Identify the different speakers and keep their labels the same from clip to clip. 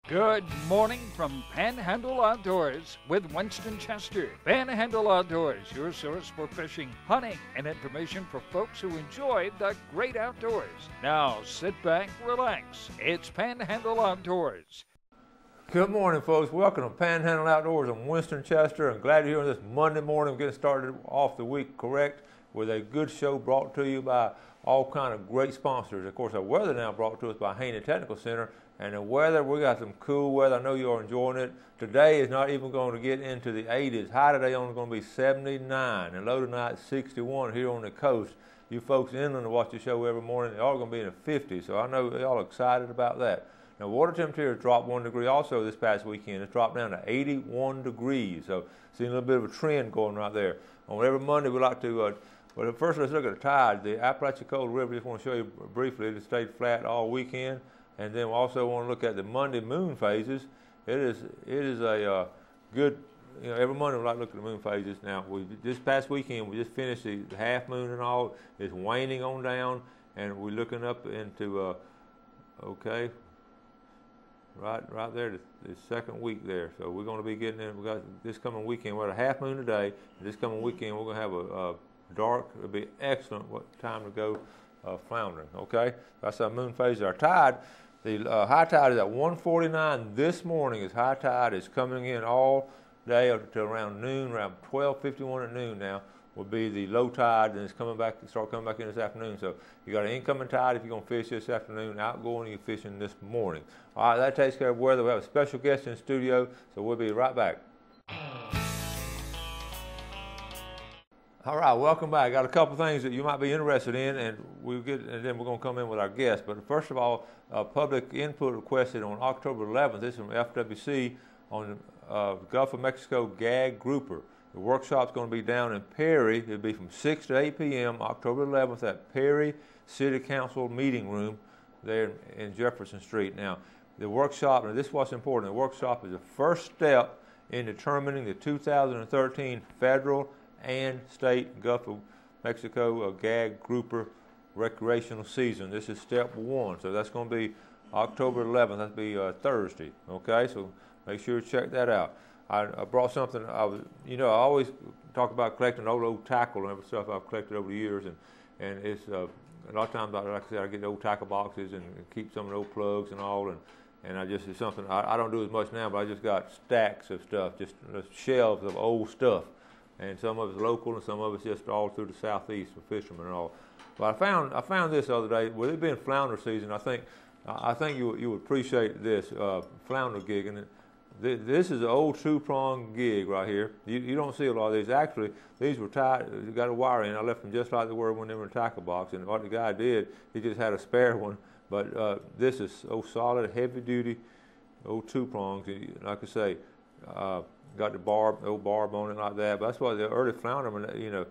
Speaker 1: Good morning from Panhandle Outdoors with Winston Chester. Panhandle Outdoors, your source for fishing, hunting, and information for folks who enjoy the great outdoors. Now sit back, relax. It's Panhandle Outdoors.
Speaker 2: Good morning, folks. Welcome to Panhandle Outdoors. I'm Winston Chester. I'm glad you're here this Monday morning. We're getting started off the week correct with a good show brought to you by all kind of great sponsors. Of course, our weather now brought to us by Haney Technical Center. And the weather, we got some cool weather. I know you are enjoying it. Today is not even going to get into the 80s. High today only going to be 79, and low tonight 61 here on the coast. You folks inland to watch the show every morning, they're all going to be in the 50s. So I know y'all excited about that. Now, water temperature has dropped 1 degree also this past weekend. It's dropped down to 81 degrees. So seeing a little bit of a trend going right there. On every Monday, we like to, well, first let's look at the tide. The Apalachicola River, just want to show you briefly, it stayed flat all weekend. And then we also want to look at the Monday moon phases. It is a good, every Monday we like to look at the moon phases. Now, this past weekend, we just finished the half moon and all. It's waning on down, and we're looking up into, okay, right there, the second week there. So we're going to be getting in, we got this coming weekend, we're at a half moon today. And this coming weekend, we're going to have a dark, it'll be excellent time to go floundering, okay? That's our moon phase. Our tide, the high tide is at 1:49 this morning. Is high tide is coming in all day up to around noon, around 12:51 at noon now will be the low tide, and it's coming back, start coming back in this afternoon. So you got an incoming tide if you're going to fish this afternoon, outgoing you're fishing this morning. All right, that takes care of weather. We have a special guest in the studio, so we'll be right back. All right, welcome back. Got a couple things that you might be interested in, and then we're going to come in with our guest. But first of all, public input requested on October 11th. This is from FWC on Gulf of Mexico gag grouper. The workshop's going to be down in Perry. It'll be from 6 to 8 p.m. October 11th at Perry City Council meeting room there in Jefferson Street. Now, the workshop, and this is what's important. The workshop is the first step in determining the 2013 federal and state Gulf of Mexico gag grouper recreational season. This is step 1, so that's going to be October 11th. That'll be Thursday. Okay, so make sure you check that out. I brought something. I always talk about collecting old tackle and stuff I've collected over the years, and it's a lot of times, like I said, I get old tackle boxes and keep some of the old plugs and all, and it's something I don't do as much now, but I just got stacks of stuff, just shelves of old stuff. And some of it's local, and some of it's just all through the southeast for fishermen and all. But I found this the other day. With it being flounder season, I think you would appreciate this flounder gig. And this is an old 2-prong gig right here. You don't see a lot of these. Actually, these were tied. You got a wire in. I left them just like they were when they were in a tackle box. And what the guy did, he just had a spare one. But this is solid, heavy duty, old 2-prongs. Like I say. Got the old barb on it like that. But that's why the early floundermen,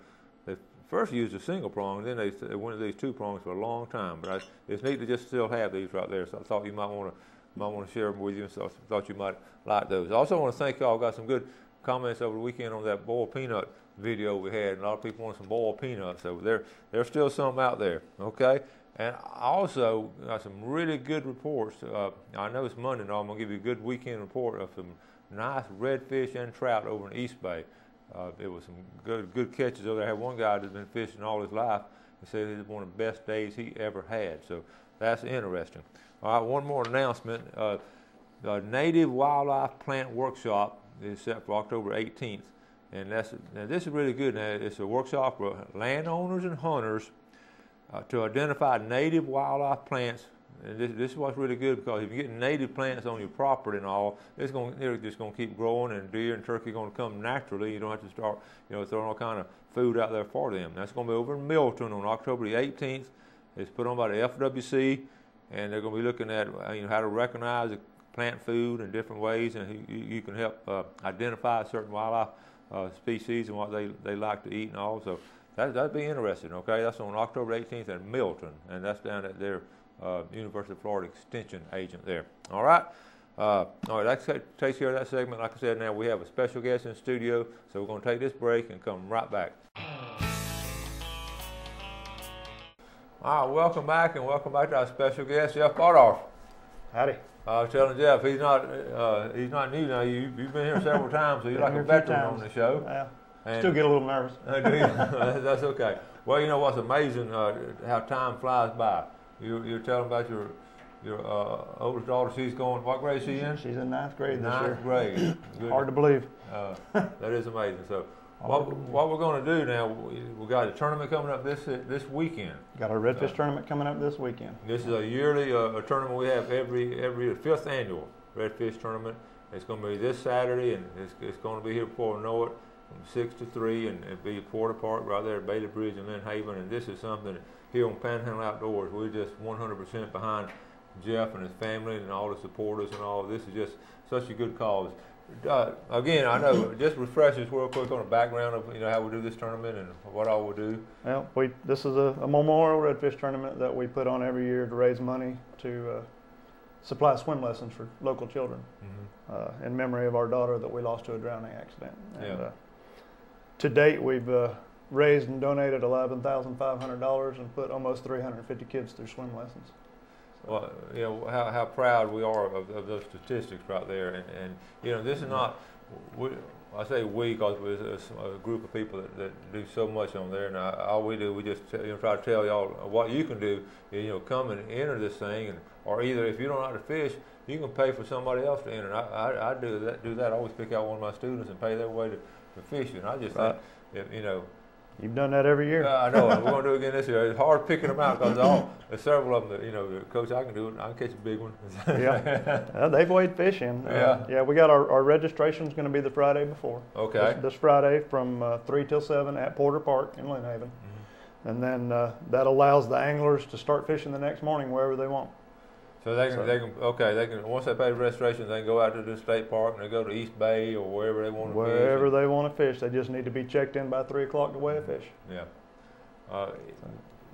Speaker 2: they first used a single prong, and then they went to these 2 prongs for a long time. But it's neat to just still have these right there. So I thought you might want to share them with you. So I thought you might like those. I also want to thank y'all. Got some good comments over the weekend on that boiled peanut video we had. And a lot of people want some boiled peanuts. So there's still some out there. Okay. And I also got some really good reports. I know it's Monday, and I'm going to give you a good weekend report of some nice redfish and trout over in East Bay. It was some good catches over there. I had one guy that's been fishing all his life and said it was one of the best days he ever had. So that's interesting. All right, one more announcement. The Native Wildlife Plant Workshop is set for October 18th. And now this is really good. Now, it's a workshop for landowners and hunters to identify native wildlife plants. And this is what's really good, because if you're getting native plants on your property and all, they're just going to keep growing, and deer and turkey are going to come naturally. You don't have to start, throwing all kind of food out there for them. That's going to be over in Milton on October the 18th. It's put on by the FWC, and they're going to be looking at how to recognize the plant food in different ways, and you can help identify certain wildlife species and what they like to eat and all. So that'd be interesting. Okay, that's on October 18th in Milton, and that's down at their University of Florida Extension agent there. All right. All right, that takes care of that segment. Like I said, now we have a special guest in the studio, so we're going to take this break and come right back. All right, welcome back, and welcome back to our special guest, Jeff Bardolph.
Speaker 3: Howdy.
Speaker 2: I was telling Jeff, he's not new now. You've been here several times, so you're like a veteran on the show.
Speaker 3: Yeah.
Speaker 2: And
Speaker 3: Still get a little nervous.
Speaker 2: That's okay. Well, you know what's amazing? How time flies by. You're telling about your oldest daughter. She's going. What grade is she in?
Speaker 3: She's in 9th grade this year.
Speaker 2: 9th grade. Good.
Speaker 3: Hard to believe.
Speaker 2: That is amazing. So, what we're going to do now? We got a tournament coming up this weekend.
Speaker 3: Got our redfish tournament coming up this weekend.
Speaker 2: This is a yearly a tournament we have every 5th annual redfish tournament. It's going to be this Saturday, and it's going to be here before we know it, from 6 to 3, and it'll be at Porter Park right there at Bailey Bridge in Lynn Haven. And this is something here on Panhandle Outdoors. We're just 100% behind Jeff and his family and all the supporters and all. This is just such a good cause. Again, I know, just refresh us real quick on the background of how we do this tournament and what all we do.
Speaker 3: Well, this is a memorial redfish tournament that we put on every year to raise money to supply swim lessons for local children, in memory of our daughter that we lost to a drowning accident. And, to date, we've raised and donated $11,500 and put almost 350 kids through swim lessons.
Speaker 2: Well, how proud we are of those statistics right there, and this is not. I say we because it's a group of people that do so much on there, and all we do, we just try to tell y'all what you can do. Come and enter this thing, or either if you don't know how to fish, you can pay for somebody else to enter. I do that. I always pick out one of my students and pay their way to fishing. I just think,
Speaker 3: You've done that every year.
Speaker 2: I know. We're going to do it again this year. It's hard picking them out because there's several of them that, Coach, I can do it. I can catch a big one.
Speaker 3: They've weighed fish in. We got our registration's going to be the Friday before.
Speaker 2: Okay.
Speaker 3: This Friday from 3 till 7 at Porter Park in Lynn Haven. And then that allows the anglers to start fishing the next morning wherever they want.
Speaker 2: So they can once they pay the registration, they can go out to the state park and they go to East Bay or wherever they want to fish.
Speaker 3: Wherever they want to fish, they just need to be checked in by 3 o'clock to weigh a fish.
Speaker 2: Yeah.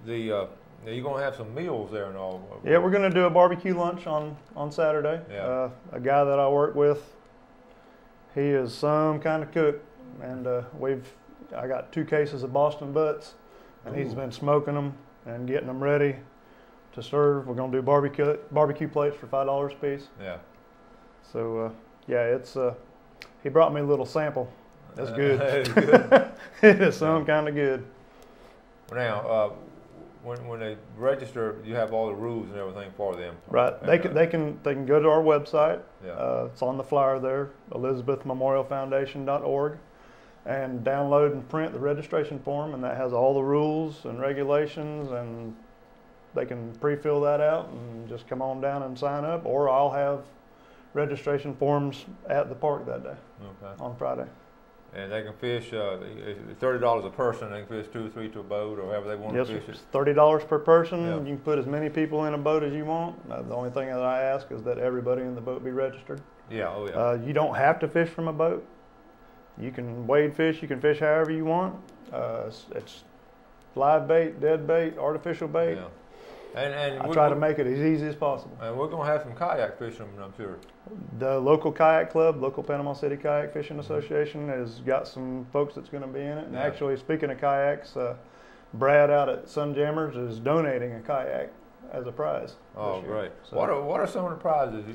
Speaker 2: You're going to have some meals there and all.
Speaker 3: Yeah, we're going to do a barbecue lunch on Saturday.
Speaker 2: Yeah.
Speaker 3: A guy that I work with, he is some kind of cook, and I got 2 cases of Boston butts, and he's been smoking them and getting them ready to serve. We're going to do barbecue plates for $5 a piece.
Speaker 2: Yeah.
Speaker 3: So it's he brought me a little sample. That's good.
Speaker 2: It's good.
Speaker 3: It is some kind of good.
Speaker 2: Now, when they register, you have all the rules and everything for them.
Speaker 3: Right.
Speaker 2: And,
Speaker 3: they can go to our website.
Speaker 2: Yeah.
Speaker 3: It's on the flyer there, ElizabethMemorialFoundation.org, and download and print the registration form, and that has all the rules and regulations, and they can pre-fill that out and just come on down and sign up, or I'll have registration forms at the park that day on Friday.
Speaker 2: And they can fish $30 a person. They can fish 2 or 3 to a boat, or however they want to fish it.
Speaker 3: It's $30 per person.
Speaker 2: Yeah.
Speaker 3: You can put as many people in a boat as you want. The only thing that I ask is that everybody in the boat be registered.
Speaker 2: Yeah. Oh yeah.
Speaker 3: You don't have to fish from a boat. You can wade fish. You can fish however you want. It's live bait, dead bait, artificial bait.
Speaker 2: Yeah. And
Speaker 3: I try to make it as easy as possible.
Speaker 2: And we're going to have some kayak fishermen, I'm sure.
Speaker 3: The local kayak club, local Panama City Kayak Fishing Association, has got some folks that's going to be in it. And actually, speaking of kayaks, Brad out at Sunjammers is donating a kayak as a prize.
Speaker 2: Oh,
Speaker 3: this year.
Speaker 2: great!
Speaker 3: So,
Speaker 2: what are some of the prizes?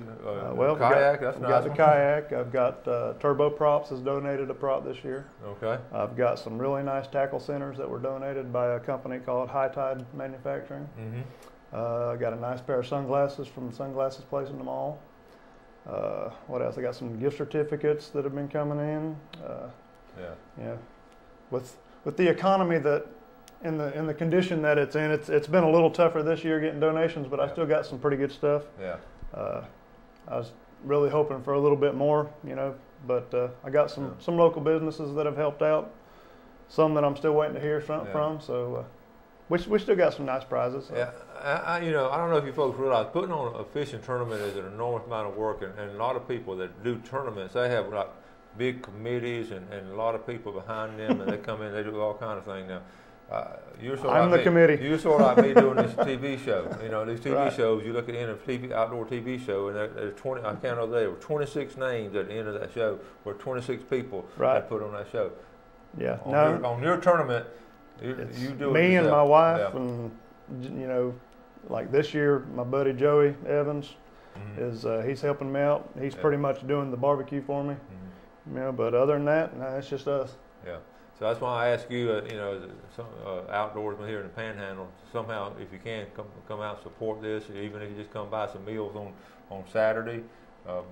Speaker 3: Well,
Speaker 2: kayak.
Speaker 3: I've got the kayak. I've got Turbo Props has donated a prop this year.
Speaker 2: Okay.
Speaker 3: I've got some really nice tackle centers that were donated by a company called High Tide Manufacturing. I got a nice pair of sunglasses from the Sunglasses Place in the mall. What else? I got some gift certificates that have been coming in. With the economy that in the condition that it's in, it's been a little tougher this year getting donations, but I still got some pretty good stuff.
Speaker 2: Yeah.
Speaker 3: I was really hoping for a little bit more, but I got some local businesses that have helped out. Some that I'm still waiting to hear from. So we still got some nice prizes. So.
Speaker 2: Yeah. I don't know if you folks realize putting on a fishing tournament is an enormous amount of work, and a lot of people that do tournaments, they have like big committees and a lot of people behind them, and they come in, they do all kind of things. Now,
Speaker 3: I'm the committee.
Speaker 2: You're sort of like me doing this TV show. These TV shows, you look at the end of a outdoor TV show, and there's 20. I counted over there were 26 names at the end of that show, or 26 people that put on that show.
Speaker 3: Yeah.
Speaker 2: On your tournament, you do it
Speaker 3: me
Speaker 2: yourself.
Speaker 3: And my wife, and like this year, my buddy Joey Evans, is he's helping me out. He's pretty much doing the barbecue for me. You know, but other than that, no, it's just us.
Speaker 2: Yeah. So that's why I ask you, you know, some outdoorsmen here in the Panhandle, somehow, if you can, come out and support this, even if you just come buy some meals on Saturday,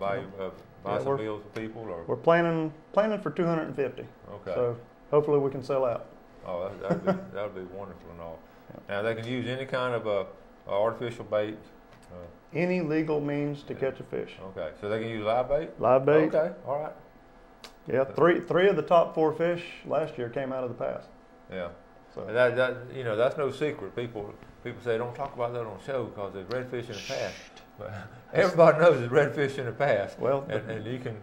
Speaker 2: buy some meals for people. Or
Speaker 3: we're planning for 250.
Speaker 2: Okay.
Speaker 3: So hopefully we can sell out.
Speaker 2: Oh, that'd be wonderful and all. Now they can use any kind of artificial bait.
Speaker 3: Any legal means to catch a fish.
Speaker 2: Okay. So they can use live bait.
Speaker 3: Live bait.
Speaker 2: Okay. All right.
Speaker 3: Yeah, three of the top 4 fish last year came out of the pass.
Speaker 2: Yeah.
Speaker 3: So
Speaker 2: that you know, that's no secret. People say don't talk about that on the show because there's redfish in the pass. But everybody knows there's redfish in the pass.
Speaker 3: Well,
Speaker 2: and you can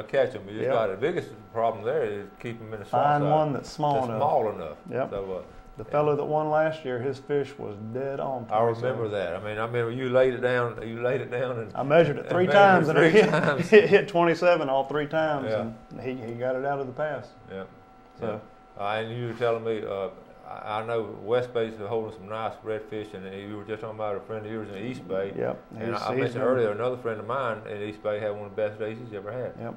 Speaker 2: catch them. You just got the biggest problem there is keep them in the small
Speaker 3: find
Speaker 2: size.
Speaker 3: one that's small enough.
Speaker 2: Yep.
Speaker 3: So, the fellow that won last year, his fish was dead on.
Speaker 2: I remember that. I mean, I remember you laid it down. And
Speaker 3: I measured it 3 times, and it hit 27 all 3 times, and he got it out of the pass.
Speaker 2: Yeah.
Speaker 3: So,
Speaker 2: and you were telling me, I know West Bay's holding some nice redfish, and you were just talking about a friend of yours in the East Bay.
Speaker 3: Yep.
Speaker 2: And I mentioned earlier another friend of mine in East Bay had one of the best days he's ever had.
Speaker 3: Yep.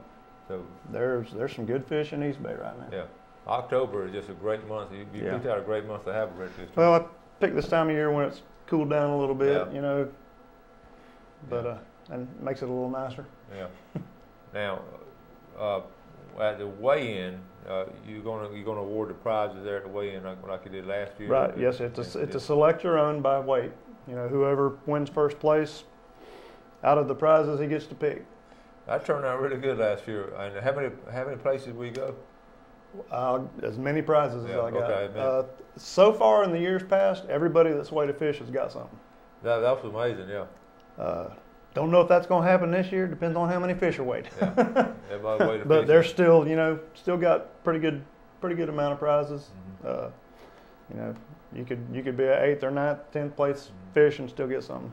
Speaker 2: So
Speaker 3: there's some good fish in East Bay right now.
Speaker 2: Yeah. October is just a great month. You picked out a great month to have a redfish.
Speaker 3: Well, I picked this time of year when it's cooled down a little bit, you know, but and makes it a little nicer.
Speaker 2: Yeah. Now, at the weigh-in, you're gonna award the prizes there at the weigh-in like you did last year.
Speaker 3: Right. Yes, it's a selector owned by weight. You know, whoever wins first place out of the prizes, he gets to pick.
Speaker 2: That turned out really good last year. And how many places we go?
Speaker 3: As many prizes as I got.
Speaker 2: Okay,
Speaker 3: so far in the years past, everybody that's weighed a fish has got something.
Speaker 2: That was amazing, yeah.
Speaker 3: Don't know if that's going to happen this year. Depends on how many fish are weighed.
Speaker 2: Yeah. Everybody weighed a
Speaker 3: But
Speaker 2: fish.
Speaker 3: they're still, you know, got pretty good amount of prizes. You know, you could be an 8th or 9th, 10th place fish and still get something.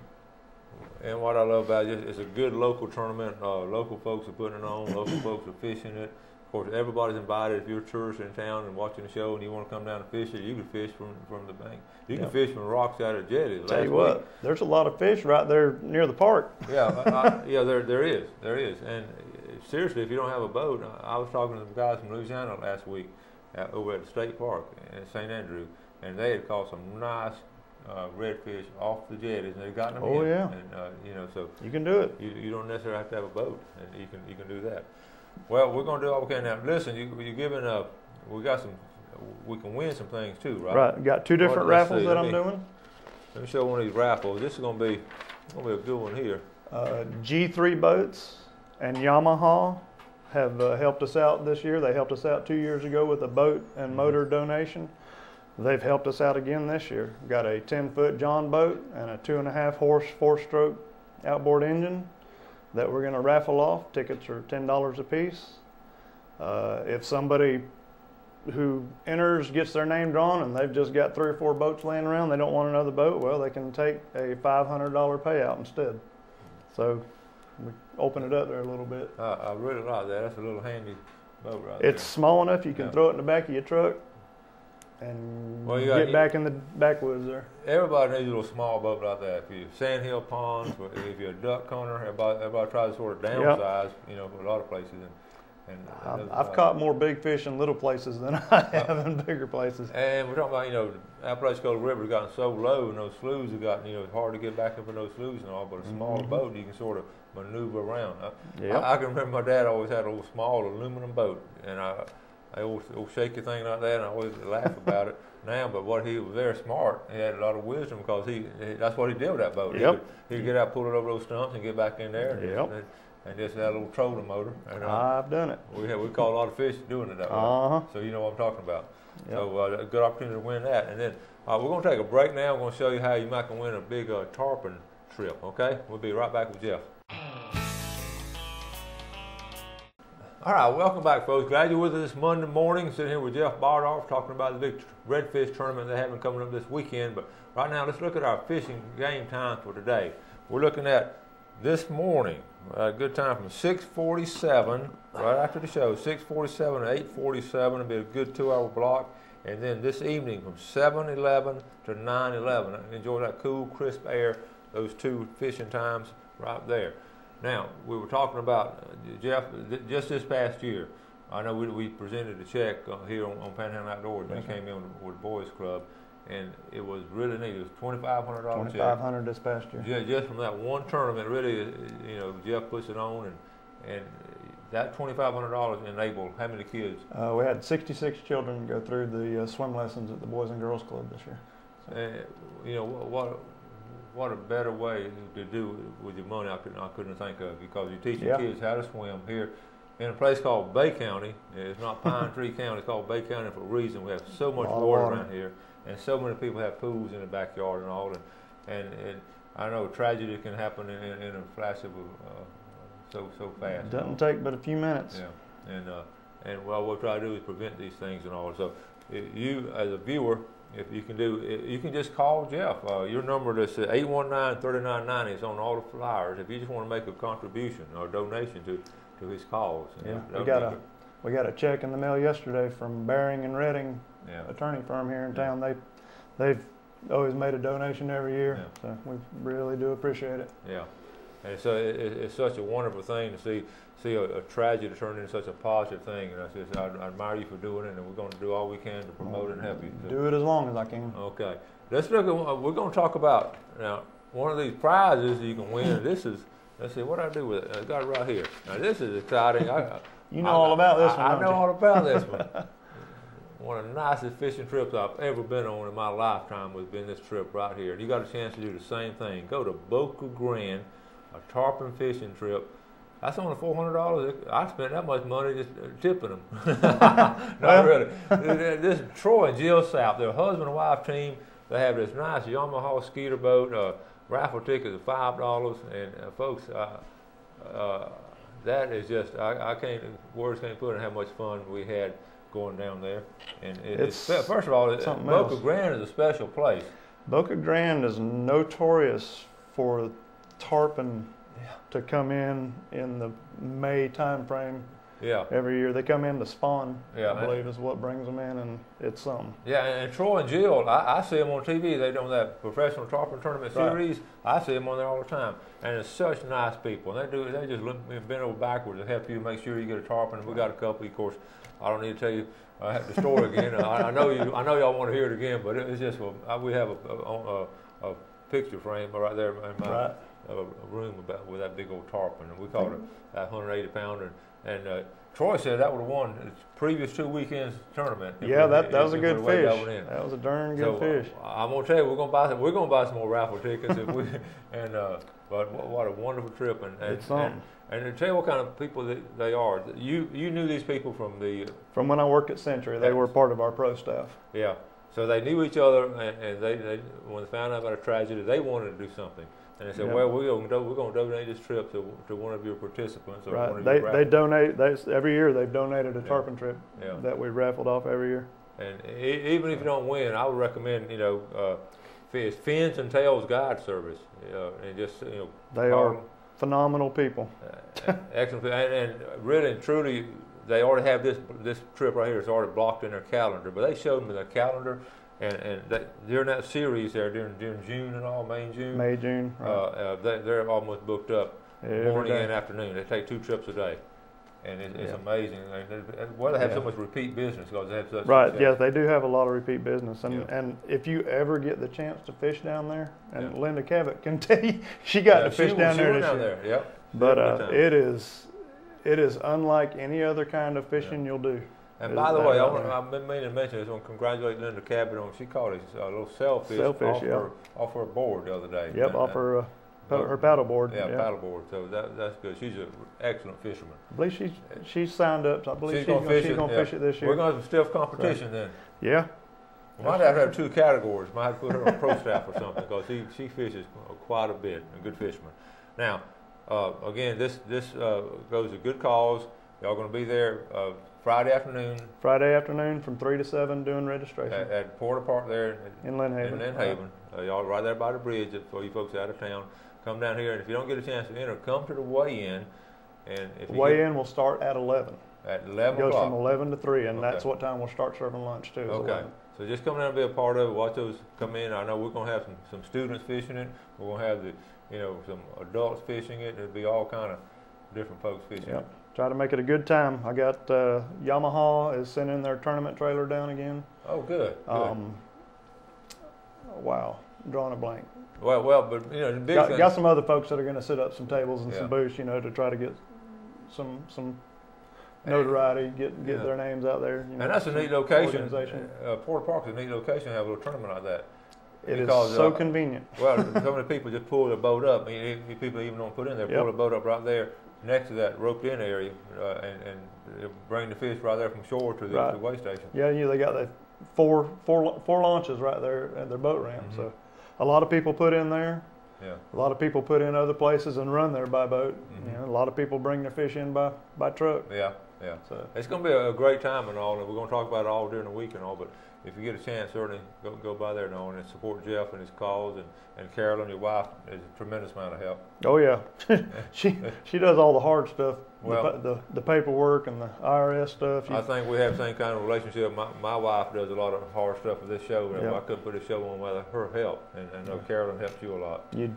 Speaker 2: And what I love about it, it's a good local tournament. Local folks are putting it on. Local folks are fishing it. Of course, everybody's invited. If you're a tourist in town and watching the show and you want to come down and fish it, you can fish from the bank. You can fish from rocks out of the jetty.
Speaker 3: Tell you what, there's a lot of fish right there near the park.
Speaker 2: Yeah, there is. And seriously, if you don't have a boat, I was talking to the guys from Louisiana last week over at the state park in St. Andrew, and they had caught some nice redfish off the jetties, and they've gotten them in.
Speaker 3: Oh yeah.
Speaker 2: And you know, so
Speaker 3: you can do it.
Speaker 2: You don't necessarily have to have a boat, and you can do that. Well, we're going to do all we can now. Listen, you're giving we can win some things too, right?
Speaker 3: Right. Got 2 different raffles that I'm doing.
Speaker 2: Let me show one of these raffles. This is going to be a good one here.
Speaker 3: G3 Boats and Yamaha have helped us out this year. They helped us out 2 years ago with a boat and motor donation. They've helped us out again this year. Got a 10-foot John boat and a 2.5 horse 4-stroke outboard engine that we're going to raffle off. Tickets are $10 a piece. If somebody who enters gets their name drawn and they've just got 3 or 4 boats laying around, they don't want another boat, well, they can take a $500 payout instead. So we open it up there a little bit.
Speaker 2: I really like that. That's a little handy boat right there.
Speaker 3: It's small enough you can throw it in the back of your truck and get back in the backwoods there.
Speaker 2: Everybody needs a little small boat like that. If you're sandhill ponds, if you're a duck hunter, everybody tries to sort of downsize, you know, for a lot of places.
Speaker 3: I've caught more big fish in little places than I have in bigger places.
Speaker 2: And we're talking about, you know, Apalachicola River's gotten so low and those sloughs have gotten, you know, it's hard to get back up in those sloughs and all, but a smaller boat, you can sort of maneuver around. I can remember my dad always had a little small aluminum boat, and I always shaky thing like that, and I always laugh about it now, but he was very smart. He had a lot of wisdom because that's what he did with that boat. He'd get out, pull it over those stumps and get back in there. And just that little trolling motor. And,
Speaker 3: I've done it.
Speaker 2: We caught a lot of fish doing it that way. So you know what I'm talking about. So a good opportunity to win that. And then we're going to take a break now. We're going to show you how you might can win a big tarpon trip. Okay? We'll be right back with Jeff. All right, welcome back, folks. Glad you're with us this Monday morning. Sitting here with Jeff Bardolph talking about the big redfish tournament they're having coming up this weekend. But right now, let's look at our fishing game time for today. We're looking at this morning, a good time from 6:47, right after the show, 6:47 to 8:47. It'll be a good 2-hour block. And then this evening from 7:11 to 9:11. Enjoy that cool, crisp air, those 2 fishing times right there. Now, we were talking about, Jeff, just this past year, I know we presented a check here on Panhandle Outdoors. Yes, we came in with the Boys Club, and it was really neat. It was $2,500 check.
Speaker 3: $2,500 this past year.
Speaker 2: Just from that one tournament, really, you know, Jeff puts it on, and that $2,500 enabled how many kids?
Speaker 3: We had 66 children go through the swim lessons at the Boys and Girls Club this year. So.
Speaker 2: You know, what a better way to do with your money I couldn't think of, because you're teaching kids how to swim here in a place called Bay County. It's not Pine Tree County, it's called Bay County for a reason. We have so much water around here, and so many people have pools in the backyard and all, and I know tragedy can happen in a flash of so fast.
Speaker 3: It doesn't take but a few minutes.
Speaker 2: Yeah, and what we'll try to do is prevent these things and all. So you, as a viewer, if you can you can just call Jeff. Your number is 819-3990. It's on all the flyers. If you just want to make a contribution or a donation to his cause.
Speaker 3: Yeah, we got a check in the mail yesterday from Baring and Redding, attorney firm here in town. They've always made a donation every year, so we really do appreciate it.
Speaker 2: Yeah, and so it's such a wonderful thing to see a tragedy turn into such a positive thing, and I admire you for doing it, and we're going to do all we can to promote it and help you. So.
Speaker 3: Do it as long as I can.
Speaker 2: Okay, let's look at. We're going to talk about now one of these prizes you can win. This is. Let's see what I do with it. I got it right here. Now this is exciting.
Speaker 3: You know all about this one.
Speaker 2: I know all about this one. One of the nicest fishing trips I've ever been on in my lifetime has been this trip right here. And you got a chance to do the same thing. Go to Boca Grande, a tarpon fishing trip. That's only $400. I spent that much money just tipping them. Not really. This is Troy and Jill South. They're a husband and wife team. They have this nice Yamaha skeeter boat. Raffle tickets are $5. And folks, that is just words can't put on how much fun we had going down there. And first of all, Boca Grande is a special place.
Speaker 3: Boca Grande is notorious for tarpon to come in the May time frame.
Speaker 2: Yeah.
Speaker 3: Every year they come in to spawn. I believe is what brings them in, and it's something.
Speaker 2: Yeah, and Troy and Jill, I see them on TV. They do that professional tarpon tournament series. I see them on there all the time, and it's such nice people. And they just bend over backwards to help you make sure you get a tarpon. And we got a couple. Of course, I don't need to tell you the story again. I know y'all want to hear it again, but it's just we have a picture frame right there in my room with that big old tarpon, and we caught that 180 pounder. And Troy said that would have won the previous 2 weekends tournament.
Speaker 3: Yeah, that was a good fish. That was a darn good fish.
Speaker 2: I'm gonna tell you, we're gonna buy some more raffle tickets if we. And but what a wonderful trip, and to tell you what kind of people they are. You knew these people from
Speaker 3: when I worked at Century. They were part of our pro staff.
Speaker 2: Yeah, so they knew each other, and they when they found out about a tragedy, they wanted to do something. And they said, well, we're going to donate this trip to one of your participants. Or one of your
Speaker 3: they donate. Every year they've donated a tarpon trip that we raffled off every year.
Speaker 2: And even if you don't win, I would recommend Fins and Tails Guide Service. And just
Speaker 3: they are phenomenal people.
Speaker 2: Excellent, and really and truly, they already have this trip right here. It's already blocked in their calendar. But they showed me their calendar. And during that series there, during June and all, May, June, right. They're almost booked up morning and afternoon. They take 2 trips a day, and it's amazing. They have so much repeat business because they have such
Speaker 3: success. Yes, they do have a lot of repeat business, and if you ever get the chance to fish down there, and Linda Cavett can tell you, she got to fish down there this year.
Speaker 2: Yep.
Speaker 3: But it is unlike any other kind of fishing you'll do.
Speaker 2: And by the way, I've been meaning to mention this. I want to congratulate Linda Cabot on. She caught a little sailfish off her board the other day.
Speaker 3: Yep, off her paddle board.
Speaker 2: Yeah, paddle board. So that's good. She's an excellent fisherman.
Speaker 3: I believe she's signed up. So I believe she's going to fish it this year.
Speaker 2: We're going to have some stiff competition then.
Speaker 3: Yeah.
Speaker 2: We might have to have 2 categories. Might have to put her on pro staff or something because she fishes quite a bit. A good fisherman. Now, again, this goes to good cause. Y'all going to be there. Friday afternoon from 3 to 7 doing registration. At Porter Park there
Speaker 3: in Lynn Haven.
Speaker 2: Y'all right there by the bridge for you folks out of town. Come down here, and if you don't get a chance to enter, come to the weigh-in.
Speaker 3: Weigh-in will start at 11.
Speaker 2: At 11
Speaker 3: It goes
Speaker 2: o'clock.
Speaker 3: from 11 to 3, and that's what time we'll start serving lunch too.
Speaker 2: Okay. So just come down and be a part of it. Watch those come in. I know we're going to have some students fishing it. We're going to have some adults fishing it. There'll be all kind of different folks fishing it.
Speaker 3: Try to make it a good time. I got Yamaha is sending their tournament trailer down again.
Speaker 2: Oh, good.
Speaker 3: Wow, I'm drawing a blank.
Speaker 2: Well, but the big thing.
Speaker 3: Got some other folks that are going to set up some tables and some booths, to try to get some notoriety, get their names out there.
Speaker 2: And that's a neat location. Porter Park is a neat location to have a little tournament like that.
Speaker 3: It is so convenient.
Speaker 2: Well, so many people just pull their boat up. People even don't put in there, pull their boat up right there next to that roped-in area, and bring the fish right there from shore to the weigh station. Yeah, they got the four launches right there at their boat ramp. Mm-hmm. So a lot of people put in there. Yeah. A lot of people put in other places and run there by boat. Mm-hmm. A lot of people bring their fish in by truck. Yeah. So it's going to be a great time and all, and we're going to talk about it all during the week and all. But if you get a chance, certainly go by there and support Jeff and his cause, and Carolyn, your wife, is a tremendous amount of help. Oh yeah, she does all the hard stuff, the paperwork and the IRS stuff. I think we have the same kind of relationship. My wife does a lot of hard stuff with this show, and I couldn't put a show on without her help, and I know Carolyn helps you a lot. You'd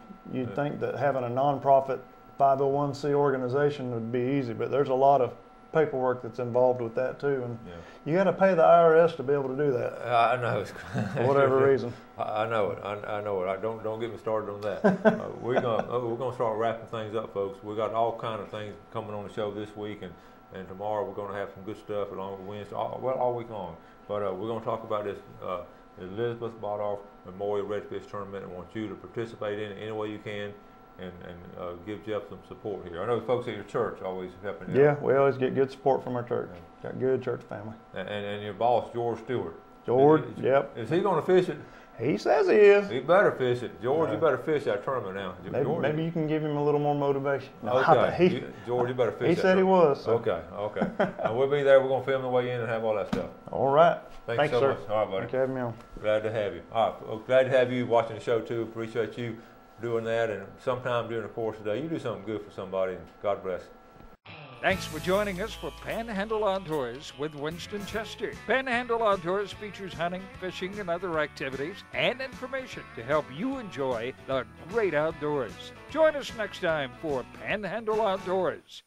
Speaker 2: think that having a nonprofit 501c organization would be easy, but there's a lot of paperwork that's involved with that too, and you got to pay the IRS to be able to do that. I know, for whatever reason. I know it. I know it. Don't get me started on that. We're gonna start wrapping things up, folks. We got all kind of things coming on the show this week, and tomorrow we're gonna have some good stuff along with Wednesday, all week long. But we're gonna talk about this Elizabeth Bodoff Memorial Redfish Tournament, and want you to participate in it any way you can. And give Jeff some support here. I know folks at your church always helping you. Yeah, we always get good support from our church. Got good church family. And your boss, George Stewart. George, Is he going to fish it? He says he is. He better fish it. George, you better fish that tournament now. Maybe you can give him a little more motivation. Okay. George, you better fish that. He said he was. So. Okay. And we'll be there. We're going to film the way in and have all that stuff. All right. Thanks so much. All right, buddy. Thanks for having me on. Glad to have you. All right. Well, glad to have you watching the show, too. Appreciate you doing that, and sometime during the course of the day, you do something good for somebody, and God bless.
Speaker 1: Thanks for joining us for Panhandle Outdoors with Winston Chester. Panhandle Outdoors features hunting, fishing, and other activities and information to help you enjoy the great outdoors. Join us next time for Panhandle Outdoors.